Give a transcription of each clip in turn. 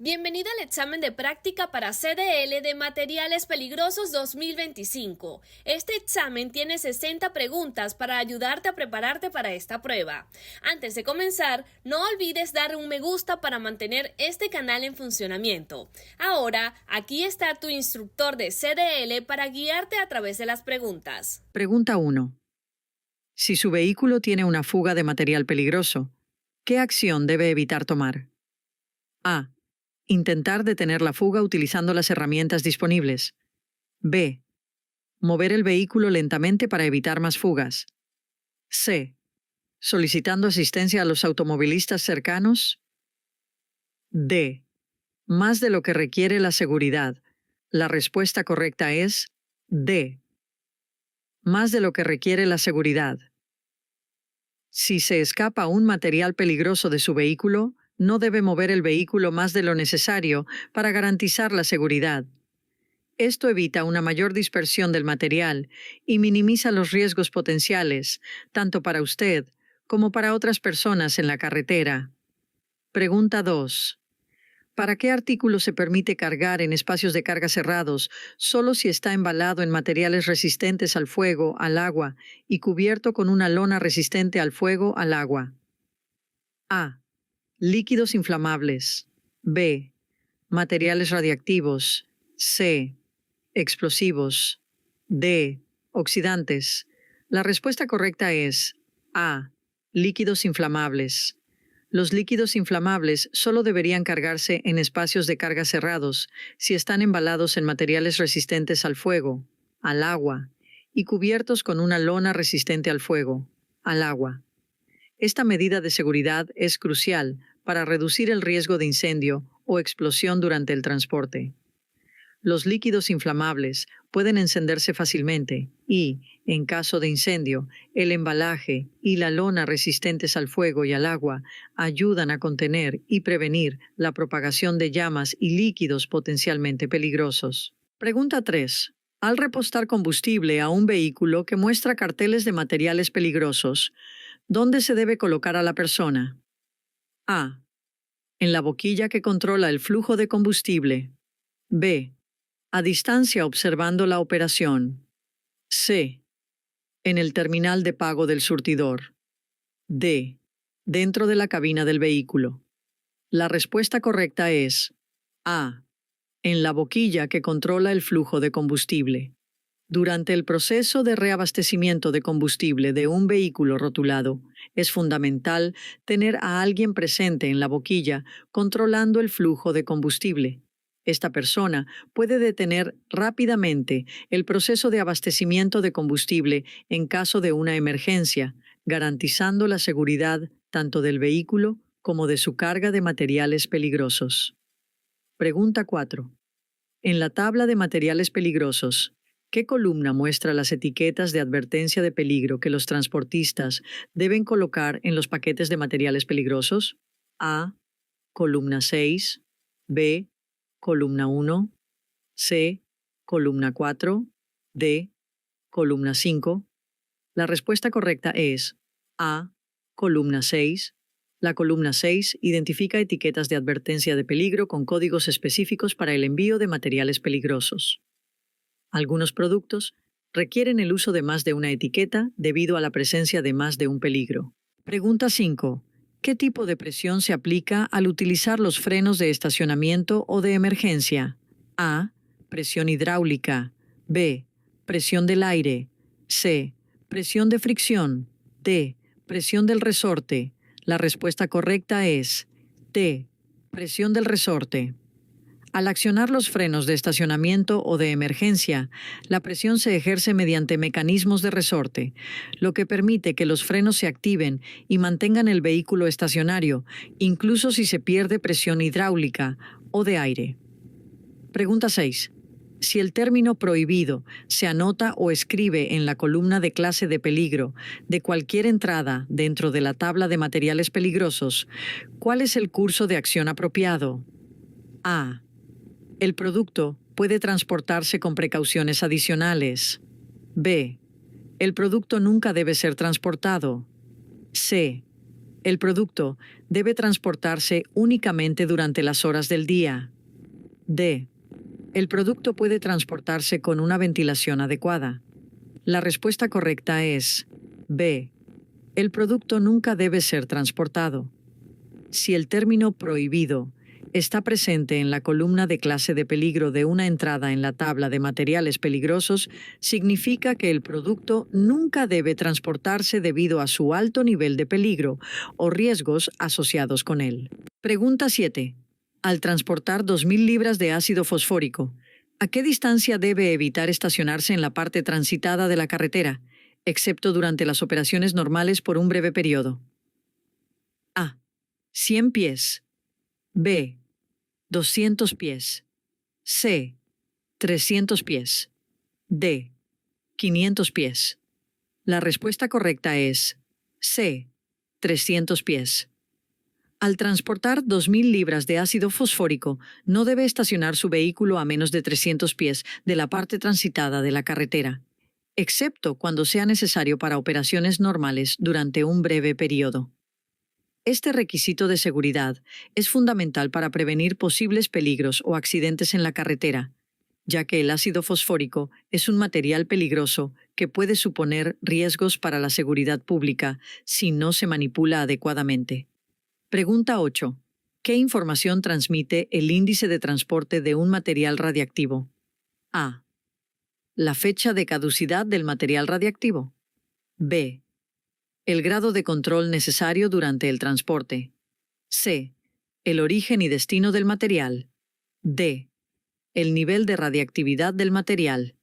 Bienvenido al examen de práctica para CDL de Materiales Peligrosos 2025. Este examen tiene 60 preguntas para ayudarte a prepararte para esta prueba. Antes de comenzar, no olvides dar un me gusta para mantener este canal en funcionamiento. Ahora, aquí está tu instructor de CDL para guiarte a través de las preguntas. Pregunta 1. Si su vehículo tiene una fuga de material peligroso, ¿qué acción debe evitar tomar? A. Intentar detener la fuga utilizando las herramientas disponibles. B. Mover el vehículo lentamente para evitar más fugas. C. Solicitando asistencia a los automovilistas cercanos. D. Más de lo que requiere la seguridad. La respuesta correcta es D. Más de lo que requiere la seguridad. Si se escapa un material peligroso de su vehículo, no debe mover el vehículo más de lo necesario para garantizar la seguridad. Esto evita una mayor dispersión del material y minimiza los riesgos potenciales, tanto para usted como para otras personas en la carretera. Pregunta 2. ¿Para qué artículo se permite cargar en espacios de carga cerrados solo si está embalado en materiales resistentes al fuego, al agua y cubierto con una lona resistente al fuego, al agua? A. Líquidos inflamables. B. Materiales radiactivos. C. Explosivos. D. Oxidantes. La respuesta correcta es A. Líquidos inflamables. Los líquidos inflamables solo deberían cargarse en espacios de carga cerrados si están embalados en materiales resistentes al fuego, al agua, y cubiertos con una lona resistente al fuego, al agua. Esta medida de seguridad es crucial para reducir el riesgo de incendio o explosión durante el transporte. Los líquidos inflamables pueden encenderse fácilmente y, en caso de incendio, el embalaje y la lona resistentes al fuego y al agua ayudan a contener y prevenir la propagación de llamas y líquidos potencialmente peligrosos. Pregunta 3. Al repostar combustible a un vehículo que muestra carteles de materiales peligrosos, ¿dónde se debe colocar a la persona? A. En la boquilla que controla el flujo de combustible. B. A distancia observando la operación. C. En el terminal de pago del surtidor. D. Dentro de la cabina del vehículo. La respuesta correcta es A. En la boquilla que controla el flujo de combustible. Durante el proceso de reabastecimiento de combustible de un vehículo rotulado, es fundamental tener a alguien presente en la boquilla controlando el flujo de combustible. Esta persona puede detener rápidamente el proceso de abastecimiento de combustible en caso de una emergencia, garantizando la seguridad tanto del vehículo como de su carga de materiales peligrosos. Pregunta 4. En la tabla de materiales peligrosos, ¿qué columna muestra las etiquetas de advertencia de peligro que los transportistas deben colocar en los paquetes de materiales peligrosos? A. Columna 6. B. Columna 1. C. Columna 4. D. Columna 5. La respuesta correcta es A. Columna 6. La columna 6 identifica etiquetas de advertencia de peligro con códigos específicos para el envío de materiales peligrosos. Algunos productos requieren el uso de más de una etiqueta debido a la presencia de más de un peligro. Pregunta 5. ¿Qué tipo de presión se aplica al utilizar los frenos de estacionamiento o de emergencia? A. Presión hidráulica. B. Presión del aire. C. Presión de fricción. D. Presión del resorte. La respuesta correcta es D. Presión del resorte. Al accionar los frenos de estacionamiento o de emergencia, la presión se ejerce mediante mecanismos de resorte, lo que permite que los frenos se activen y mantengan el vehículo estacionario, incluso si se pierde presión hidráulica o de aire. Pregunta 6. Si el término prohibido se anota o escribe en la columna de clase de peligro de cualquier entrada dentro de la tabla de materiales peligrosos, ¿cuál es el curso de acción apropiado? A. El producto puede transportarse con precauciones adicionales. B. El producto nunca debe ser transportado. C. El producto debe transportarse únicamente durante las horas del día. D. El producto puede transportarse con una ventilación adecuada. La respuesta correcta es B. El producto nunca debe ser transportado. Si el término prohibido está presente en la columna de clase de peligro de una entrada en la tabla de materiales peligrosos, significa que el producto nunca debe transportarse debido a su alto nivel de peligro o riesgos asociados con él. Pregunta 7. Al transportar 2.000 libras de ácido fosfórico, ¿a qué distancia debe evitar estacionarse en la parte transitada de la carretera, excepto durante las operaciones normales por un breve periodo? A. 100 pies. B. 200 pies. C. 300 pies. D. 500 pies. La respuesta correcta es C. 300 pies. Al transportar 2.000 libras de ácido fosfórico, no debe estacionar su vehículo a menos de 300 pies de la parte transitada de la carretera, excepto cuando sea necesario para operaciones normales durante un breve periodo. Este requisito de seguridad es fundamental para prevenir posibles peligros o accidentes en la carretera, ya que el ácido fosfórico es un material peligroso que puede suponer riesgos para la seguridad pública si no se manipula adecuadamente. Pregunta 8. ¿Qué información transmite el índice de transporte de un material radiactivo? A. La fecha de caducidad del material radiactivo. B. El grado de control necesario durante el transporte. C. El origen y destino del material. D. El nivel de radiactividad del material.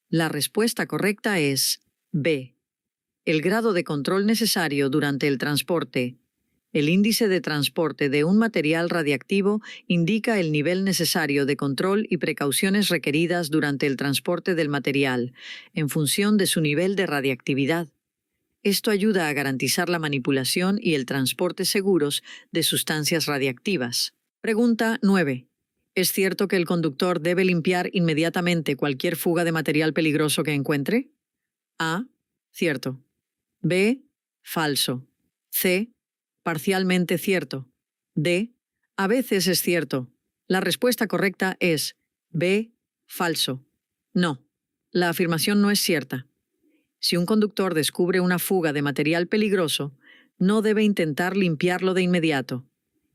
La respuesta correcta es B. El grado de control necesario durante el transporte. El índice de transporte de un material radiactivo indica el nivel necesario de control y precauciones requeridas durante el transporte del material, en función de su nivel de radiactividad. Esto ayuda a garantizar la manipulación y el transporte seguros de sustancias radiactivas. Pregunta 9. ¿Es cierto que el conductor debe limpiar inmediatamente cualquier fuga de material peligroso que encuentre? A. Cierto. B. Falso. C. Parcialmente cierto. D. A veces es cierto. La respuesta correcta es B. Falso. No. La afirmación no es cierta. Si un conductor descubre una fuga de material peligroso, no debe intentar limpiarlo de inmediato.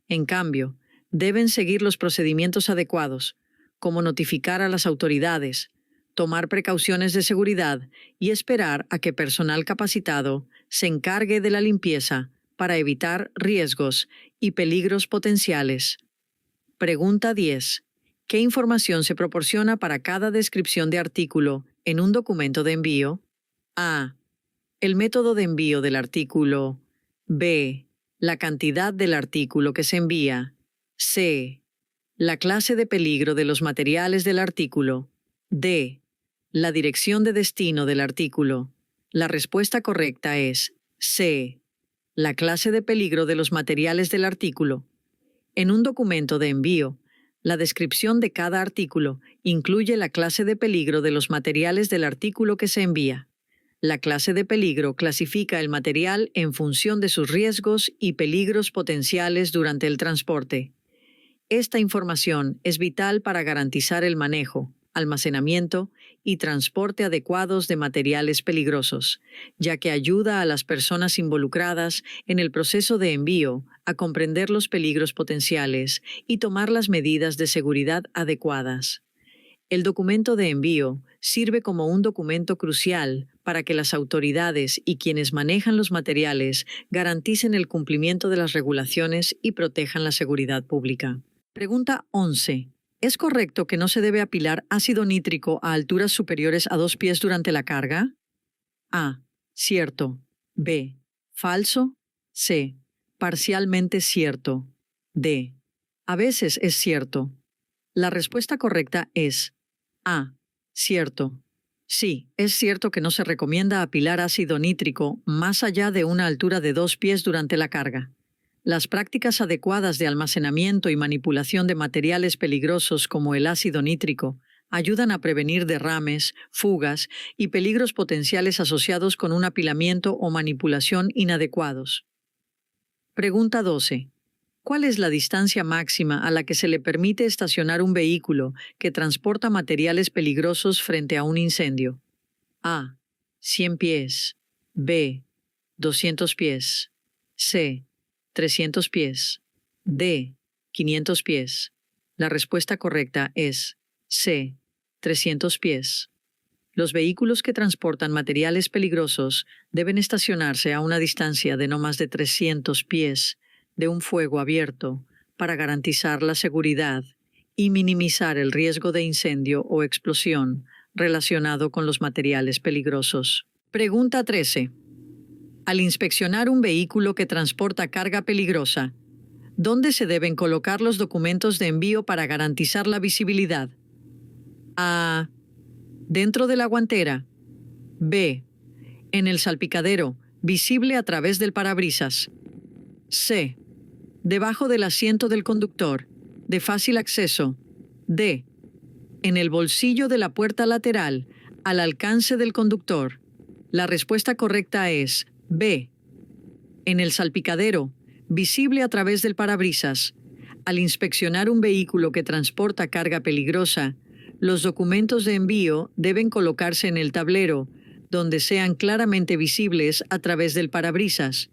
En cambio, deben seguir los procedimientos adecuados, como notificar a las autoridades, tomar precauciones de seguridad y esperar a que personal capacitado se encargue de la limpieza para evitar riesgos y peligros potenciales. Pregunta 10. ¿Qué información se proporciona para cada descripción de artículo en un documento de envío? A. El método de envío del artículo. B. La cantidad del artículo que se envía. C. La clase de peligro de los materiales del artículo. D. La dirección de destino del artículo. La respuesta correcta es C. La clase de peligro de los materiales del artículo. En un documento de envío, la descripción de cada artículo incluye la clase de peligro de los materiales del artículo que se envía. La clase de peligro clasifica el material en función de sus riesgos y peligros potenciales durante el transporte. Esta información es vital para garantizar el manejo, almacenamiento y transporte adecuados de materiales peligrosos, ya que ayuda a las personas involucradas en el proceso de envío a comprender los peligros potenciales y tomar las medidas de seguridad adecuadas. El documento de envío sirve como un documento crucial para que las autoridades y quienes manejan los materiales garanticen el cumplimiento de las regulaciones y protejan la seguridad pública. Pregunta 11. ¿Es correcto que no se debe apilar ácido nítrico a alturas superiores a 2 pies durante la carga? A. Cierto. B. Falso. C. Parcialmente cierto. D. A veces es cierto. La respuesta correcta es A. Cierto. Sí, es cierto que no se recomienda apilar ácido nítrico más allá de una altura de 2 pies durante la carga. Las prácticas adecuadas de almacenamiento y manipulación de materiales peligrosos como el ácido nítrico ayudan a prevenir derrames, fugas y peligros potenciales asociados con un apilamiento o manipulación inadecuados. Pregunta 12. ¿Cuál es la distancia máxima a la que se le permite estacionar un vehículo que transporta materiales peligrosos frente a un incendio? A. 100 pies. B. 200 pies. C. 300 pies. D. 500 pies. La respuesta correcta es C. 300 pies. Los vehículos que transportan materiales peligrosos deben estacionarse a una distancia de no más de 300 pies de un fuego abierto para garantizar la seguridad y minimizar el riesgo de incendio o explosión relacionado con los materiales peligrosos. Pregunta 13. Al inspeccionar un vehículo que transporta carga peligrosa, ¿dónde se deben colocar los documentos de envío para garantizar la visibilidad? A. Dentro de la guantera. B. En el salpicadero, visible a través del parabrisas. C. Debajo del asiento del conductor, de fácil acceso. D. En el bolsillo de la puerta lateral, al alcance del conductor. La respuesta correcta es B. En el salpicadero, visible a través del parabrisas. Al inspeccionar un vehículo que transporta carga peligrosa, los documentos de envío deben colocarse en el tablero, donde sean claramente visibles a través del parabrisas.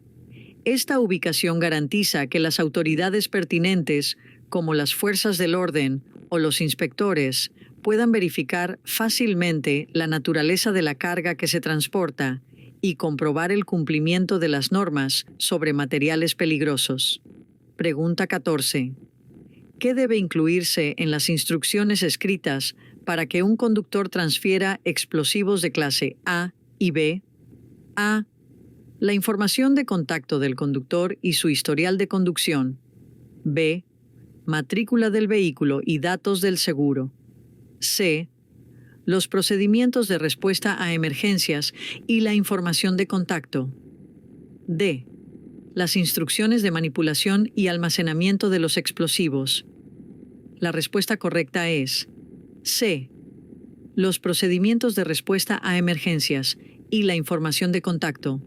Esta ubicación garantiza que las autoridades pertinentes, como las fuerzas del orden o los inspectores, puedan verificar fácilmente la naturaleza de la carga que se transporta y comprobar el cumplimiento de las normas sobre materiales peligrosos. Pregunta 14. ¿Qué debe incluirse en las instrucciones escritas para que un conductor transfiera explosivos de clase A y B? A. La información de contacto del conductor y su historial de conducción. B. Matrícula del vehículo y datos del seguro. C. Los procedimientos de respuesta a emergencias y la información de contacto. D. Las instrucciones de manipulación y almacenamiento de los explosivos. La respuesta correcta es C. Los procedimientos de respuesta a emergencias y la información de contacto.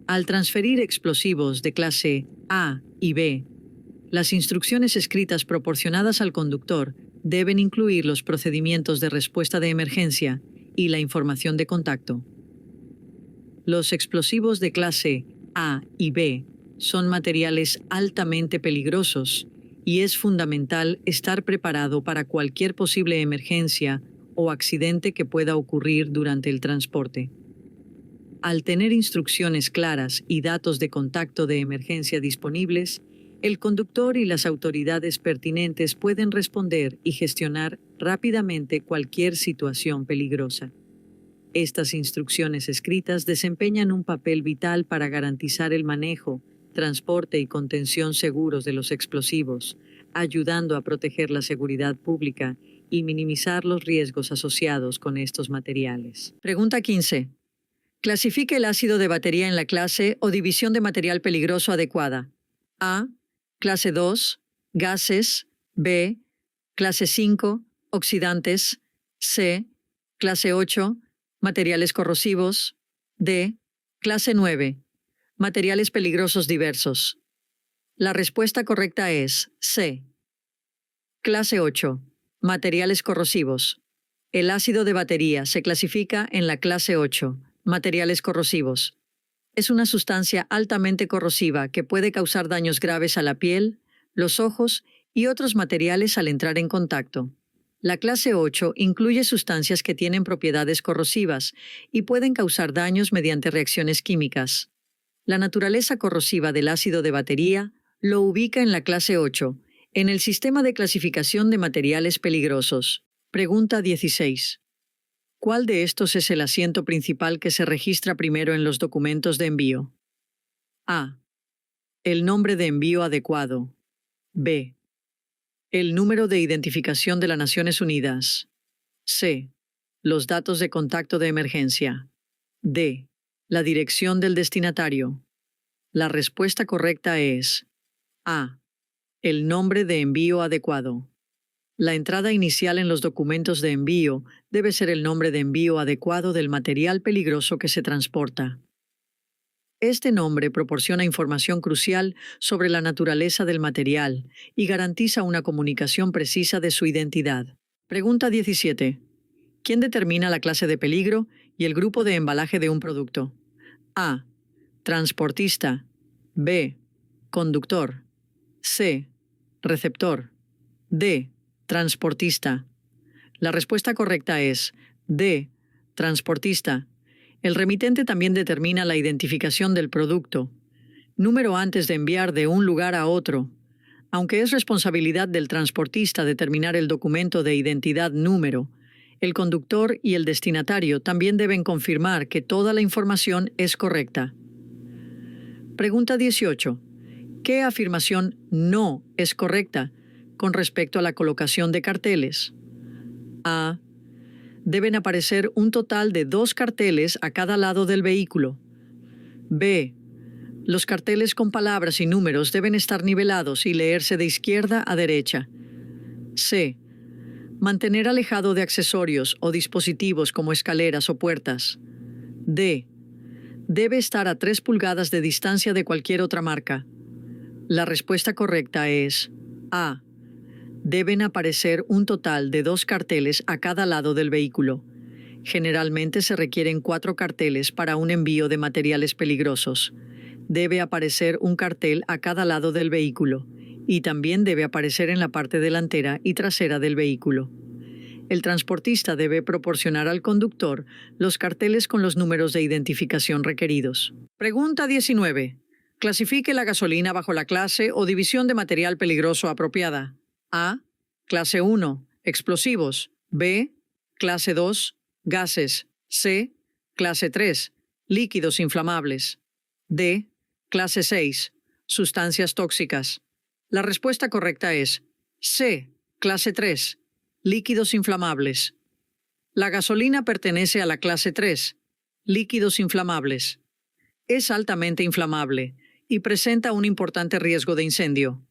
Al transferir explosivos de clase A y B, las instrucciones escritas proporcionadas al conductor deben incluir los procedimientos de respuesta de emergencia y la información de contacto. Los explosivos de clase A y B son materiales altamente peligrosos y es fundamental estar preparado para cualquier posible emergencia o accidente que pueda ocurrir durante el transporte. Al tener instrucciones claras y datos de contacto de emergencia disponibles, el conductor y las autoridades pertinentes pueden responder y gestionar rápidamente cualquier situación peligrosa. Estas instrucciones escritas desempeñan un papel vital para garantizar el manejo, transporte y contención seguros de los explosivos, ayudando a proteger la seguridad pública y minimizar los riesgos asociados con estos materiales. Pregunta 15. Clasifique el ácido de batería en la clase o división de material peligroso adecuada. A. Clase 2. Gases. B. Clase 5. Oxidantes. C. Clase 8. Materiales corrosivos. D. Clase 9. Materiales peligrosos diversos. La respuesta correcta es C. Clase 8. Materiales corrosivos. El ácido de batería se clasifica en la clase 8, materiales corrosivos. Es una sustancia altamente corrosiva que puede causar daños graves a la piel, los ojos y otros materiales al entrar en contacto. La clase 8 incluye sustancias que tienen propiedades corrosivas y pueden causar daños mediante reacciones químicas. La naturaleza corrosiva del ácido de batería lo ubica en la clase 8, en el sistema de clasificación de materiales peligrosos. Pregunta 16. ¿Cuál de estos es el asiento principal que se registra primero en los documentos de envío? A. El nombre de envío adecuado. B. El número de identificación de las Naciones Unidas. C. Los datos de contacto de emergencia. D. La dirección del destinatario. La respuesta correcta es A. El nombre de envío adecuado. La entrada inicial en los documentos de envío debe ser el nombre de envío adecuado del material peligroso que se transporta. Este nombre proporciona información crucial sobre la naturaleza del material y garantiza una comunicación precisa de su identidad. Pregunta 17. ¿Quién determina la clase de peligro y el grupo de embalaje de un producto? A. Transportista. B. Conductor. C. Receptor. D. Transportista. La respuesta correcta es D. Transportista. El remitente también determina la identificación del producto, número antes de enviar de un lugar a otro. Aunque es responsabilidad del transportista determinar el documento de identidad número, el conductor y el destinatario también deben confirmar que toda la información es correcta. Pregunta 18. ¿Qué afirmación no es correcta con respecto a la colocación de carteles? A. Deben aparecer un total de 2 carteles a cada lado del vehículo. B. Los carteles con palabras y números deben estar nivelados y leerse de izquierda a derecha. C. Mantener alejado de accesorios o dispositivos como escaleras o puertas. D. Debe estar a 3 pulgadas de distancia de cualquier otra marca. La respuesta correcta es A. Deben aparecer un total de 2 carteles a cada lado del vehículo. Generalmente se requieren 4 carteles para un envío de materiales peligrosos. Debe aparecer un cartel a cada lado del vehículo y también debe aparecer en la parte delantera y trasera del vehículo. El transportista debe proporcionar al conductor los carteles con los números de identificación requeridos. Pregunta 19. Clasifique la gasolina bajo la clase o división de material peligroso apropiada. A. Clase 1. Explosivos. B. Clase 2. Gases. C. Clase 3. Líquidos inflamables. D. Clase 6. Sustancias tóxicas. La respuesta correcta es C. Clase 3. Líquidos inflamables. La gasolina pertenece a la clase 3. Líquidos inflamables. Es altamente inflamable y presenta un importante riesgo de incendio.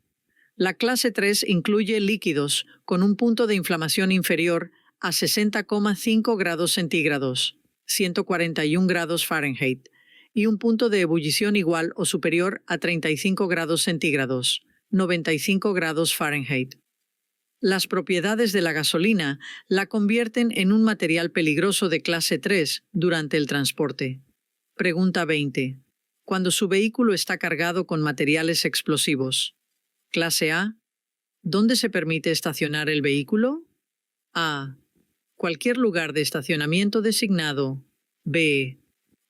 La clase 3 incluye líquidos con un punto de inflamación inferior a 60,5 grados centígrados, 141 grados Fahrenheit, y un punto de ebullición igual o superior a 35 grados centígrados, 95 grados Fahrenheit. Las propiedades de la gasolina la convierten en un material peligroso de clase 3 durante el transporte. Pregunta 20. Cuando su vehículo está cargado con materiales explosivos. Clase A. ¿Dónde se permite estacionar el vehículo? A. Cualquier lugar de estacionamiento designado. B.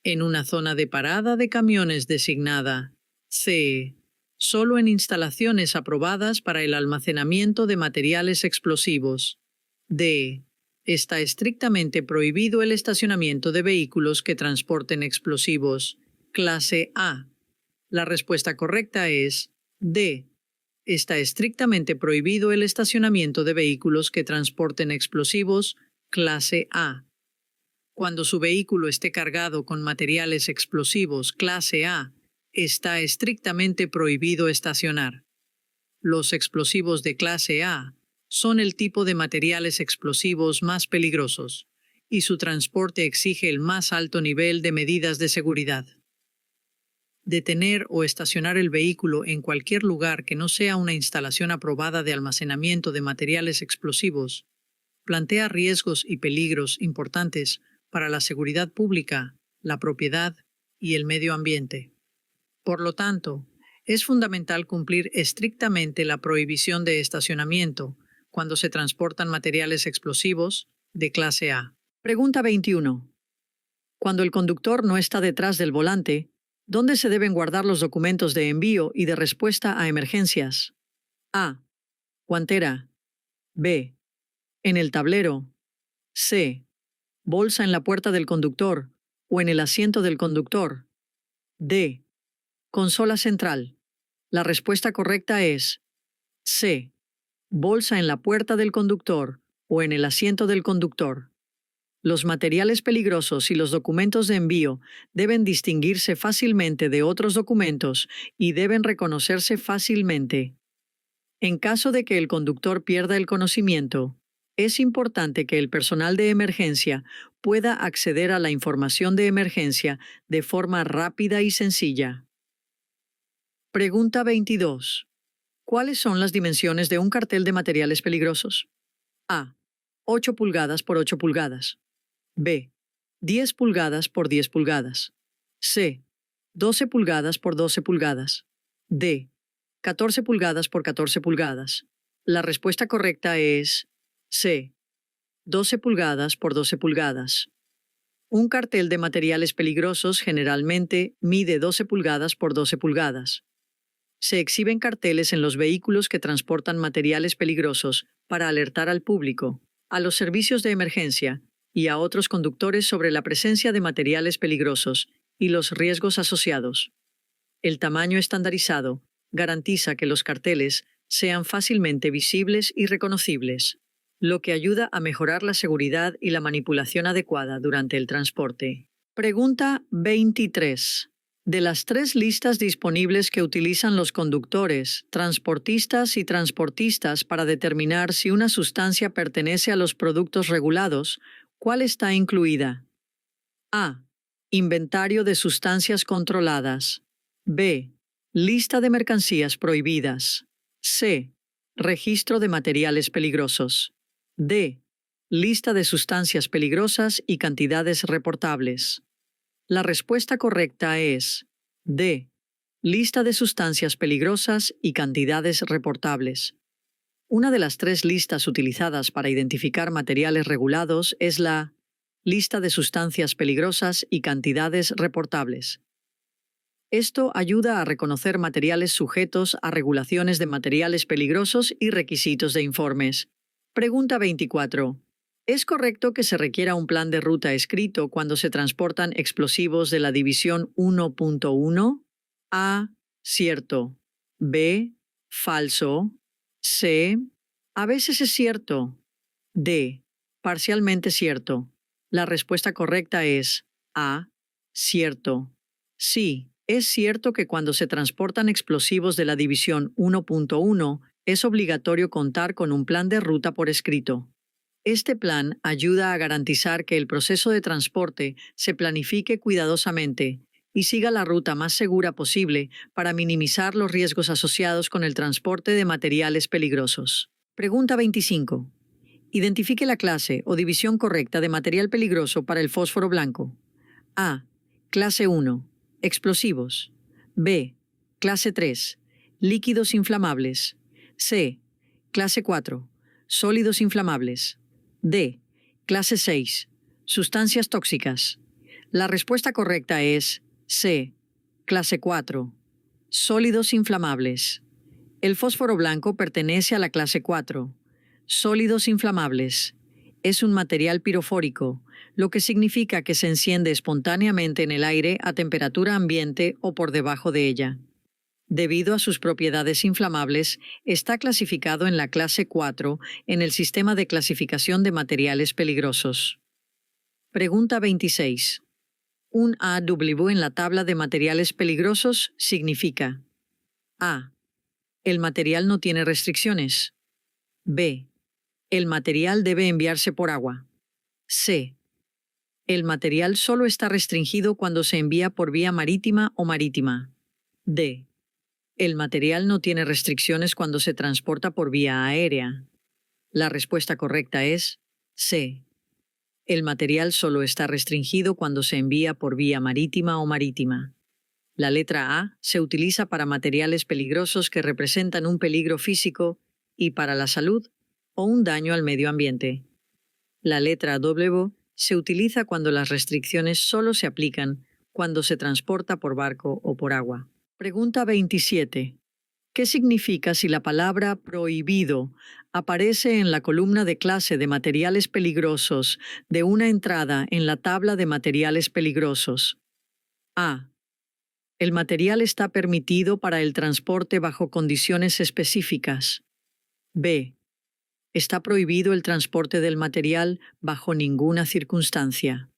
En una zona de parada de camiones designada. C. Solo en instalaciones aprobadas para el almacenamiento de materiales explosivos. D. Está estrictamente prohibido el estacionamiento de vehículos que transporten explosivos. Clase A. La respuesta correcta es D. Está estrictamente prohibido el estacionamiento de vehículos que transporten explosivos. Clase A. Cuando su vehículo esté cargado con materiales explosivos clase A, está estrictamente prohibido estacionar. Los explosivos de clase A son el tipo de materiales explosivos más peligrosos, y su transporte exige el más alto nivel de medidas de seguridad. Detener o estacionar el vehículo en cualquier lugar que no sea una instalación aprobada de almacenamiento de materiales explosivos plantea riesgos y peligros importantes para la seguridad pública, la propiedad y el medio ambiente. Por lo tanto, es fundamental cumplir estrictamente la prohibición de estacionamiento cuando se transportan materiales explosivos de clase A. Pregunta 21. Cuando el conductor no está detrás del volante, ¿dónde se deben guardar los documentos de envío y de respuesta a emergencias? A. Guantera. B. En el tablero. C. Bolsa en la puerta del conductor o en el asiento del conductor. D. Consola central. La respuesta correcta es C. Bolsa en la puerta del conductor o en el asiento del conductor. Los materiales peligrosos y los documentos de envío deben distinguirse fácilmente de otros documentos y deben reconocerse fácilmente. En caso de que el conductor pierda el conocimiento, Es importante que el personal de emergencia pueda acceder a la información de emergencia de forma rápida y sencilla. Pregunta 22. ¿Cuáles son las dimensiones de un cartel de materiales peligrosos? A. 8 pulgadas por 8 pulgadas. B. 10 pulgadas por 10 pulgadas. C. 12 pulgadas por 12 pulgadas. D. 14 pulgadas por 14 pulgadas. La respuesta correcta es C. 12 pulgadas por 12 pulgadas. Un cartel de materiales peligrosos generalmente mide 12 pulgadas por 12 pulgadas. Se exhiben carteles en los vehículos que transportan materiales peligrosos para alertar al público, a los servicios de emergencia y a otros conductores sobre la presencia de materiales peligrosos y los riesgos asociados. El tamaño estandarizado garantiza que los carteles sean fácilmente visibles y reconocibles, lo que ayuda a mejorar la seguridad y la manipulación adecuada durante el transporte. Pregunta 23. De las 3 listas disponibles que utilizan los conductores, transportistas y transportistas para determinar si una sustancia pertenece a los productos regulados, ¿cuál está incluida? A. Inventario de sustancias controladas. B. Lista de mercancías prohibidas. C. Registro de materiales peligrosos. D. Lista de sustancias peligrosas y cantidades reportables. La respuesta correcta es D. Lista de sustancias peligrosas y cantidades reportables. Una de las 3 listas utilizadas para identificar materiales regulados es la Lista de sustancias peligrosas y cantidades reportables. Esto ayuda a reconocer materiales sujetos a regulaciones de materiales peligrosos y requisitos de informes. Pregunta 24. ¿Es correcto que se requiera un plan de ruta escrito cuando se transportan explosivos de la División 1.1? A. Cierto. B. Falso. C. A veces es cierto. D. Parcialmente cierto. La respuesta correcta es A. Cierto. Sí, es cierto que cuando se transportan explosivos de la División 1.1 es obligatorio contar con un plan de ruta por escrito. Este plan ayuda a garantizar que el proceso de transporte se planifique cuidadosamente y siga la ruta más segura posible para minimizar los riesgos asociados con el transporte de materiales peligrosos. Pregunta 25. Identifique la clase o división correcta de material peligroso para el fósforo blanco. A. Clase 1. Explosivos. B. Clase 3. Líquidos inflamables. C. Clase 4. Sólidos inflamables. D. Clase 6. Sustancias tóxicas. La respuesta correcta es C. Clase 4. Sólidos inflamables. El fósforo blanco pertenece a la clase 4. Sólidos inflamables. Es un material pirofórico, lo que significa que se enciende espontáneamente en el aire a temperatura ambiente o por debajo de ella. Debido a sus propiedades inflamables, está clasificado en la clase 4 en el sistema de clasificación de materiales peligrosos. Pregunta 26. Un AW en la tabla de materiales peligrosos significa A. El material no tiene restricciones. B. El material debe enviarse por agua. C. El material solo está restringido cuando se envía por vía marítima o marítima. D. El material no tiene restricciones cuando se transporta por vía aérea. La respuesta correcta es C. El material solo está restringido cuando se envía por vía marítima o marítima. La letra A se utiliza para materiales peligrosos que representan un peligro físico y para la salud o un daño al medio ambiente. La letra W se utiliza cuando las restricciones solo se aplican cuando se transporta por barco o por agua. Pregunta 27. ¿Qué significa si la palabra prohibido aparece en la columna de clase de materiales peligrosos de una entrada en la tabla de materiales peligrosos? A. El material está permitido para el transporte bajo condiciones específicas. B. Está prohibido el transporte del material bajo ninguna circunstancia.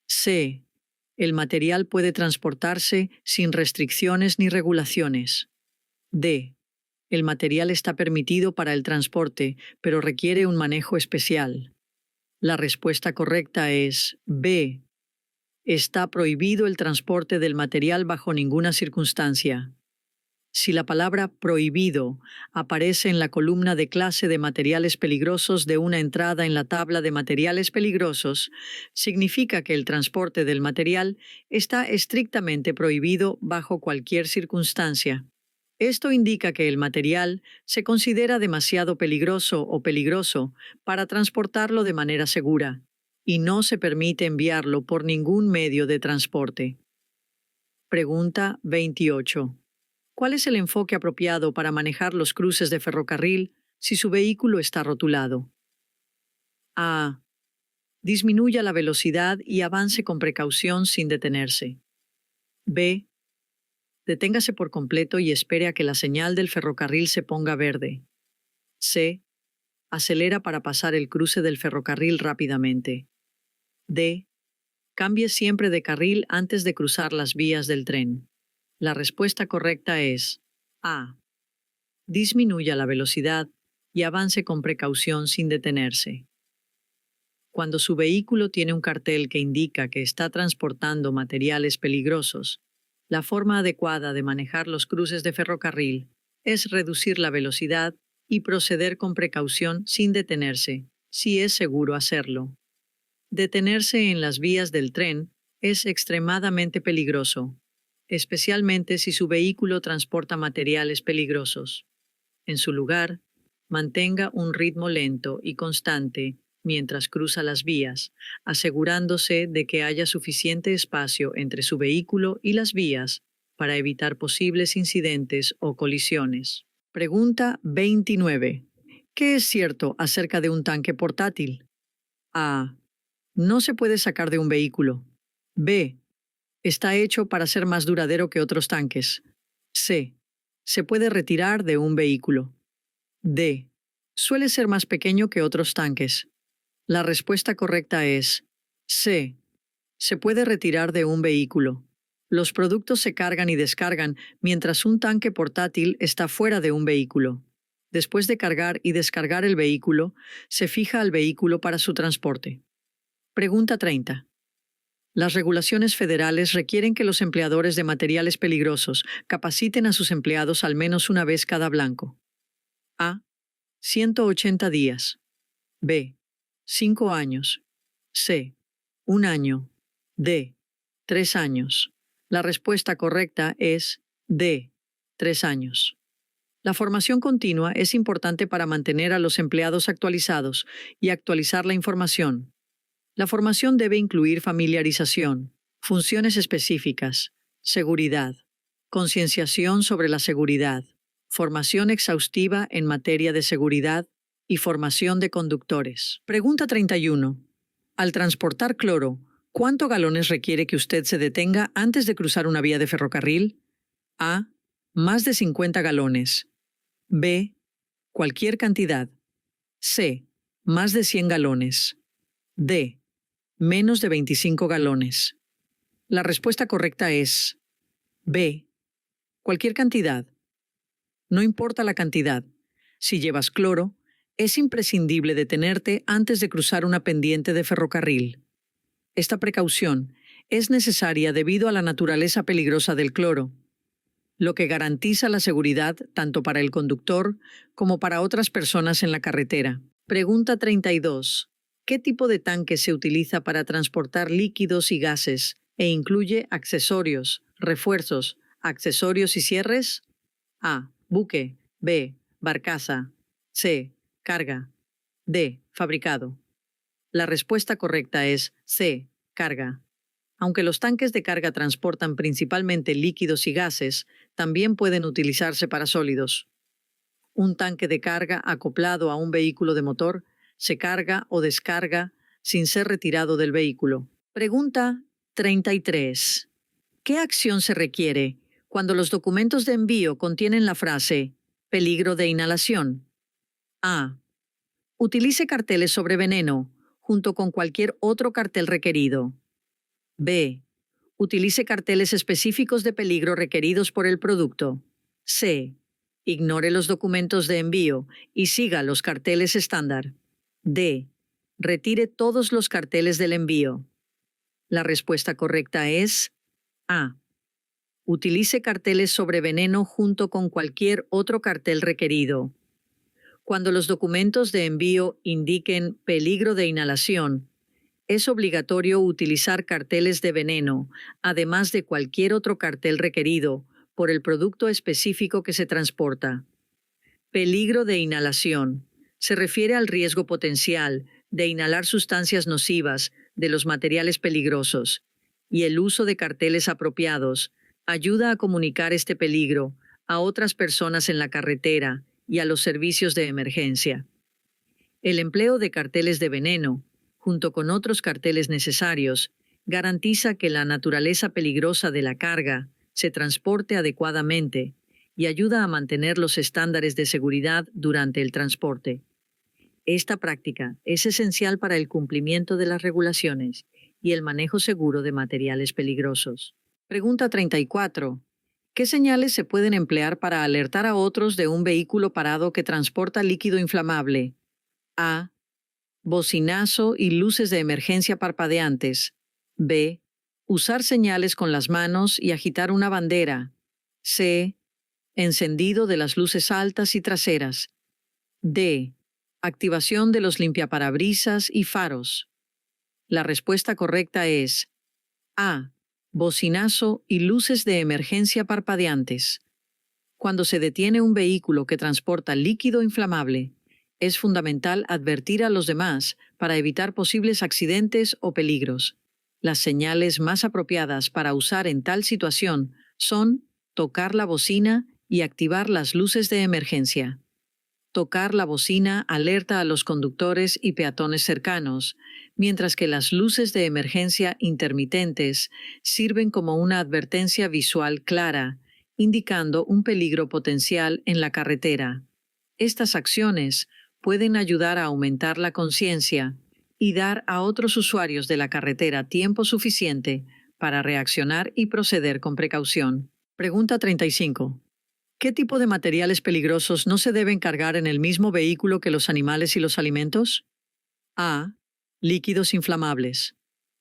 C. El material puede transportarse sin restricciones ni regulaciones. D. El material está permitido para el transporte, pero requiere un manejo especial. La respuesta correcta es B. Está prohibido el transporte del material bajo ninguna circunstancia. Si la palabra prohibido aparece en la columna de clase de materiales peligrosos de una entrada en la tabla de materiales peligrosos, significa que el transporte del material está estrictamente prohibido bajo cualquier circunstancia. Esto indica que el material se considera demasiado peligroso o peligroso para transportarlo de manera segura, y no se permite enviarlo por ningún medio de transporte. Pregunta 28. ¿Cuál es el enfoque apropiado para manejar los cruces de ferrocarril si su vehículo está rotulado? A. Disminuya la velocidad y avance con precaución sin detenerse. B. Deténgase por completo y espere a que la señal del ferrocarril se ponga verde. C. Acelera para pasar el cruce del ferrocarril rápidamente. D. Cambie siempre de carril antes de cruzar las vías del tren. La respuesta correcta es A. Disminuya la velocidad y avance con precaución sin detenerse. Cuando su vehículo tiene un cartel que indica que está transportando materiales peligrosos, la forma adecuada de manejar los cruces de ferrocarril es reducir la velocidad y proceder con precaución sin detenerse, si es seguro hacerlo. Detenerse en las vías del tren es extremadamente peligroso, especialmente si su vehículo transporta materiales peligrosos. En su lugar, mantenga un ritmo lento y constante mientras cruza las vías, asegurándose de que haya suficiente espacio entre su vehículo y las vías para evitar posibles incidentes o colisiones. Pregunta 29. ¿Qué es cierto acerca de un tanque portátil? A. No se puede sacar de un vehículo. B. Está hecho para ser más duradero que otros tanques. C. Se puede retirar de un vehículo. D. Suele ser más pequeño que otros tanques. La respuesta correcta es C. Se puede retirar de un vehículo. Los productos se cargan y descargan mientras un tanque portátil está fuera de un vehículo. Después de cargar y descargar el vehículo, se fija al vehículo para su transporte. Pregunta 30. Las regulaciones federales requieren que los empleadores de materiales peligrosos capaciten a sus empleados al menos una vez cada blanco. A. 180 días. B. 5 años. C. 1 año. D. 3 años. La respuesta correcta es D. 3 años. La formación continua es importante para mantener a los empleados actualizados y actualizar la información. La formación debe incluir familiarización, funciones específicas, seguridad, concienciación sobre la seguridad, formación exhaustiva en materia de seguridad y formación de conductores. Pregunta 31. Al transportar cloro, ¿cuántos galones requiere que usted se detenga antes de cruzar una vía de ferrocarril? A. Más de 50 galones. B. Cualquier cantidad. C. Más de 100 galones. D. Menos de 25 galones. La respuesta correcta es B. Cualquier cantidad. No importa la cantidad. Si llevas cloro, es imprescindible detenerte antes de cruzar una pendiente de ferrocarril. Esta precaución es necesaria debido a la naturaleza peligrosa del cloro, lo que garantiza la seguridad tanto para el conductor como para otras personas en la carretera. Pregunta 32. ¿Qué tipo de tanque se utiliza para transportar líquidos y gases e incluye accesorios, refuerzos, accesorios y cierres? A. Buque. B. Barcaza. C. Carga. D. Fabricado. La respuesta correcta es C. Carga. Aunque los tanques de carga transportan principalmente líquidos y gases, también pueden utilizarse para sólidos. Un tanque de carga acoplado a un vehículo de motor se carga o descarga sin ser retirado del vehículo. Pregunta 33. ¿Qué acción se requiere cuando los documentos de envío contienen la frase peligro de inhalación? A. Utilice carteles sobre veneno junto con cualquier otro cartel requerido. B. Utilice carteles específicos de peligro requeridos por el producto. C. Ignore los documentos de envío y siga los carteles estándar. D. Retire todos los carteles del envío. La respuesta correcta es A. Utilice carteles sobre veneno junto con cualquier otro cartel requerido. Cuando los documentos de envío indiquen peligro de inhalación, es obligatorio utilizar carteles de veneno, además de cualquier otro cartel requerido, por el producto específico que se transporta. Peligro de inhalación. Se refiere al riesgo potencial de inhalar sustancias nocivas de los materiales peligrosos, y el uso de carteles apropiados ayuda a comunicar este peligro a otras personas en la carretera y a los servicios de emergencia. El empleo de carteles de veneno, junto con otros carteles necesarios, garantiza que la naturaleza peligrosa de la carga se transporte adecuadamente y ayuda a mantener los estándares de seguridad durante el transporte. Esta práctica es esencial para el cumplimiento de las regulaciones y el manejo seguro de materiales peligrosos. Pregunta 34. ¿Qué señales se pueden emplear para alertar a otros de un vehículo parado que transporta líquido inflamable? A. Bocinazo y luces de emergencia parpadeantes. B. Usar señales con las manos y agitar una bandera. C. Encendido de las luces altas y traseras. D. Activación de los limpiaparabrisas y faros. La respuesta correcta es A. Bocinazo y luces de emergencia parpadeantes. Cuando se detiene un vehículo que transporta líquido inflamable, es fundamental advertir a los demás para evitar posibles accidentes o peligros. Las señales más apropiadas para usar en tal situación son tocar la bocina y activar las luces de emergencia. Tocar la bocina alerta a los conductores y peatones cercanos, mientras que las luces de emergencia intermitentes sirven como una advertencia visual clara, indicando un peligro potencial en la carretera. Estas acciones pueden ayudar a aumentar la conciencia y dar a otros usuarios de la carretera tiempo suficiente para reaccionar y proceder con precaución. Pregunta 35. ¿Qué tipo de materiales peligrosos no se deben cargar en el mismo vehículo que los animales y los alimentos? A. Líquidos inflamables.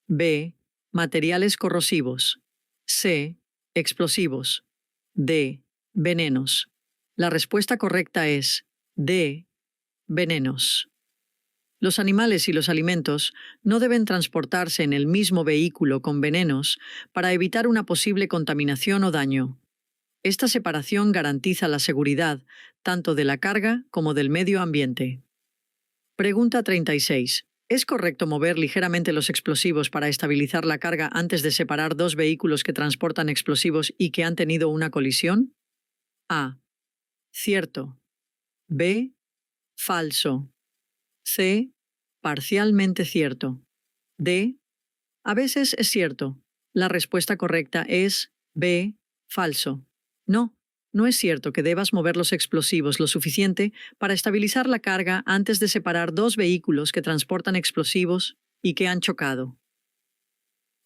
B. Materiales corrosivos. C. Explosivos. D. Venenos. La respuesta correcta es D. Venenos. Los animales y los alimentos no deben transportarse en el mismo vehículo con venenos para evitar una posible contaminación o daño. Esta separación garantiza la seguridad tanto de la carga como del medio ambiente. Pregunta 36. ¿Es correcto mover ligeramente los explosivos para estabilizar la carga antes de separar dos vehículos que transportan explosivos y que han tenido una colisión? A. Cierto. B. Falso. C. Parcialmente cierto. D. A veces es cierto. La respuesta correcta es B. Falso. No es cierto que debas mover los explosivos lo suficiente para estabilizar la carga antes de separar dos vehículos que transportan explosivos y que han chocado.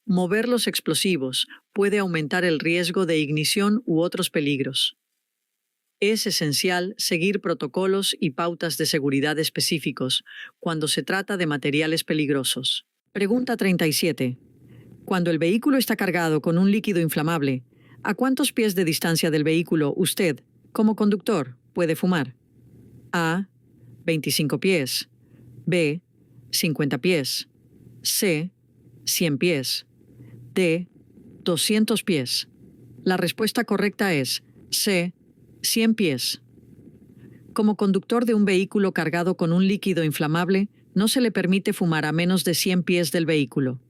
Mover los explosivos puede aumentar el riesgo de ignición u otros peligros. Es esencial seguir protocolos y pautas de seguridad específicos cuando se trata de materiales peligrosos. Pregunta 37. Cuando el vehículo está cargado con un líquido inflamable, ¿a cuántos pies de distancia del vehículo usted, como conductor, puede fumar? A. 25 pies. B. 50 pies. C. 100 pies. D. 200 pies. La respuesta correcta es C. 100 pies. Como conductor de un vehículo cargado con un líquido inflamable, no se le permite fumar a menos de 100 pies del vehículo.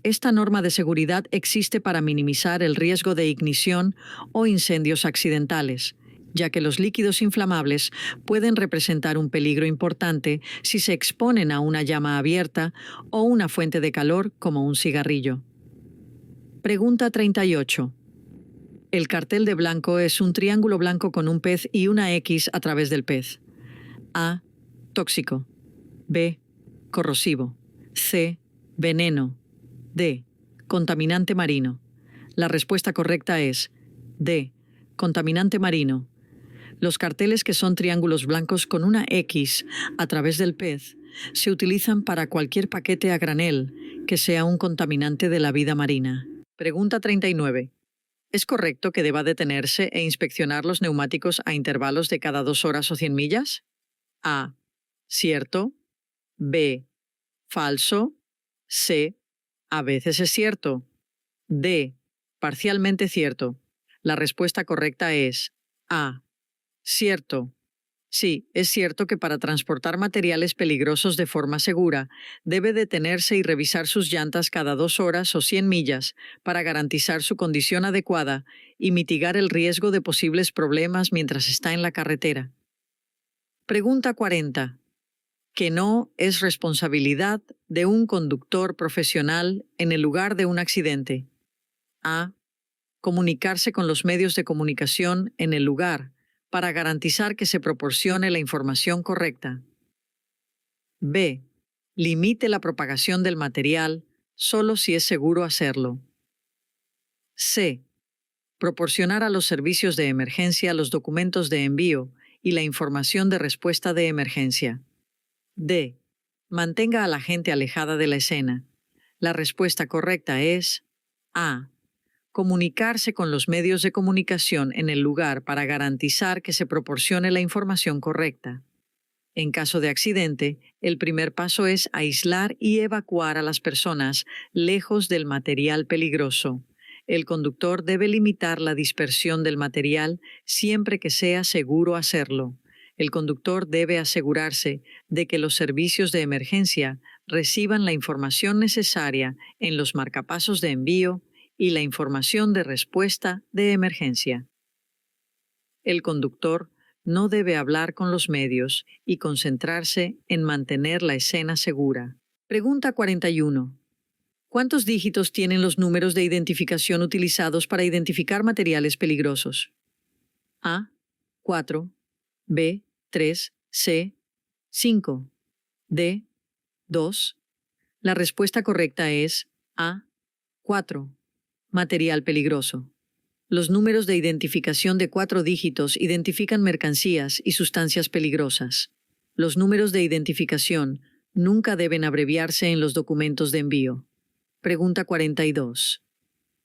Esta norma de seguridad existe para minimizar el riesgo de ignición o incendios accidentales, ya que los líquidos inflamables pueden representar un peligro importante si se exponen a una llama abierta o una fuente de calor como un cigarrillo. Pregunta 38. El cartel de blanco es un triángulo blanco con un pez y una X a través del pez. A. Tóxico. B. Corrosivo. C. Veneno. D. Contaminante marino. La respuesta correcta es D. Contaminante marino. Los carteles, que son triángulos blancos con una X a través del pez, se utilizan para cualquier paquete a granel que sea un contaminante de la vida marina. Pregunta 39. ¿Es correcto que deba detenerse e inspeccionar los neumáticos a intervalos de cada 2 horas o 100 millas? A. Cierto. B. Falso. C. A veces es cierto. D. Parcialmente cierto. La respuesta correcta es A. Cierto. Sí, es cierto que para transportar materiales peligrosos de forma segura, debe detenerse y revisar sus llantas cada 2 horas o 100 millas para garantizar su condición adecuada y mitigar el riesgo de posibles problemas mientras está en la carretera. Pregunta 40. Que no es responsabilidad de un conductor profesional en el lugar de un accidente. A. Comunicarse con los medios de comunicación en el lugar para garantizar que se proporcione la información correcta. B. Limite la propagación del material solo si es seguro hacerlo. C. Proporcionar a los servicios de emergencia los documentos de envío y la información de respuesta de emergencia. D. Mantenga a la gente alejada de la escena. La respuesta correcta es A. Comunicarse con los medios de comunicación en el lugar para garantizar que se proporcione la información correcta. En caso de accidente, el primer paso es aislar y evacuar a las personas lejos del material peligroso. El conductor debe limitar la dispersión del material siempre que sea seguro hacerlo. El conductor debe asegurarse de que los servicios de emergencia reciban la información necesaria en los marcapasos de envío y la información de respuesta de emergencia. El conductor no debe hablar con los medios y concentrarse en mantener la escena segura. Pregunta 41. ¿Cuántos dígitos tienen los números de identificación utilizados para identificar materiales peligrosos? A. 4. B. 3. C. 5. D. 2. La respuesta correcta es A. 4. Material peligroso. Los números de identificación de 4 dígitos identifican mercancías y sustancias peligrosas. Los números de identificación nunca deben abreviarse en los documentos de envío. Pregunta 42.